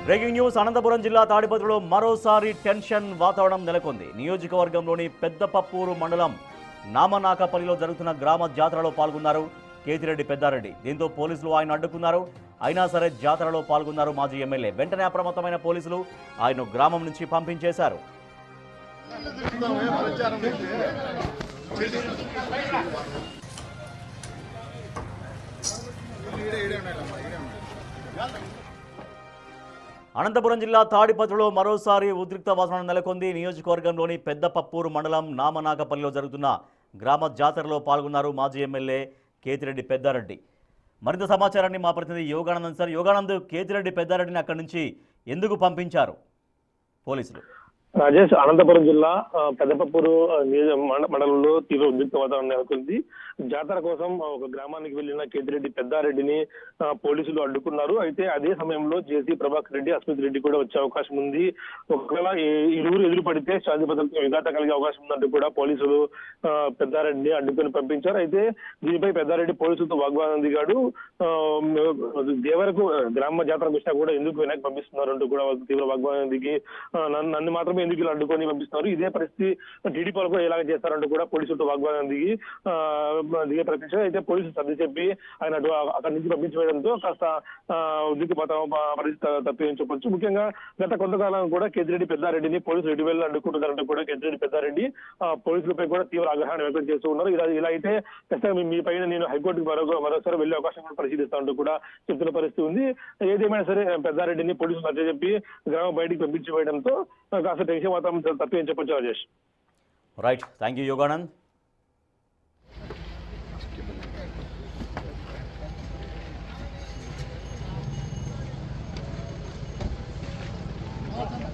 Breaking news. Anantapuram జిల్లా తాడిపత్రిలో మరోసారి టెన్షన్ వాతావరణం నెలకొంది. నియోజకవర్గంలోని పెద్దపప్పూరు మండలం నామనాకపల్లిలో జరుగుతున్న గ్రామ జాతరలో పాల్గొన్నారు కేతిరెడ్డి పెద్దారెడ్డి. దీంతో పోలీసులు ఆయన అడ్డుకున్నారు. అయినా సరే జాతరలో పాల్గొన్నారు మాజీ ఎమ్మెల్యే. వెంటనే అప్రమత్తమైన పోలీసులు ఆయన గ్రామం నుంచి పంపించేశారు. అనంతపురం జిల్లా తాడిపత్రిలో మరోసారి ఉద్రిక్త వాతావరణం నెలకొంది. నియోజకవర్గంలోని పెద్దపప్పూరు మండలం నామనాకపల్లిలో జరుగుతున్న గ్రామ జాతరలో పాల్గొన్నారు మాజీ ఎమ్మెల్యే కేతిరెడ్డి పెద్దారెడ్డి. మరింత సమాచారాన్ని మా ప్రతినిధి యోగానంద్ సార్. యోగానంద్, కేతిరెడ్డి పెద్దారెడ్డిని అక్కడి నుంచి ఎందుకు పంపించారు పోలీసులు? రాజేష్, అనంతపురం జిల్లా పెద్దపప్పూరు మండలంలో తీవ్ర ఉద్రిక్త వాతావరణం నెలకొంది. జాతర కోసం ఒక గ్రామానికి వెళ్లిన కేతిరెడ్డి పెద్దారెడ్డిని పోలీసులు అడ్డుకున్నారు. అయితే అదే సమయంలో జేసీ ప్రభాకర్ రెడ్డి, అస్మిత్ రెడ్డి కూడా వచ్చే అవకాశం ఉంది. ఒకవేళ ఇరువురు ఎదురు పడితే శాంతి భద్రతకు విఘాత కలిగే అవకాశం ఉందంటూ కూడా పోలీసులు పెద్దారెడ్డిని అడ్డుకొని పంపించారు. అయితే దీనిపై పెద్దారెడ్డి పోలీసులతో వాగ్వాదం దిగాడు. దేవరకు గ్రామ జాతరకు వచ్చినా కూడా ఎందుకు వెనక్కి పంపిస్తున్నారు అంటూ కూడా తీవ్ర వాగ్వాదం దిగి నన్ను మాత్రమే ఎందుకు ఇలా అడ్డుకొని పంపిస్తున్నారు, ఇదే పరిస్థితి టీడీపీ వాళ్ళకు ఎలాగ చేస్తారంటూ కూడా పోలీసులతో వాగ్వాదం దిగే ప్రయత్నించారు. అయితే పోలీసులు సర్ది చెప్పి ఆయన అక్కడి నుంచి పంపించడంతో కాస్త ఉద్రిక్త పరిస్థితి తప్పిందని చెప్పొచ్చు. ముఖ్యంగా గత కొంతకాలం కూడా కేతిరెడ్డి పెద్దారెడ్డిని పోలీసులు ఎటు వెళ్ళి అడ్డుకుంటున్నారంటూ కూడా కేతిరెడ్డి పెద్దారెడ్డి పోలీసులపై కూడా తీవ్ర ఆగ్రహాన్ని వ్యక్తం చేస్తూ ఉన్నారు. ఇలా అయితే ఖచ్చితంగా మీ పైన నేను హైకోర్టుకు మరోసారి వెళ్లే అవకాశం కూడా పరిశీలిస్తా అంటూ కూడా చెప్తున్న పరిస్థితి ఉంది. ఏదేమైనా సరే పెద్దారెడ్డిని పోలీసులు సర్ది చెప్పి గ్రామం బయటికి పంపించి వేయడంతో కాస్త టెన్షన్ వాతావరణం తప్పని చెప్పొచ్చు. Rajesh, right, thank you Yoganand. Welcome.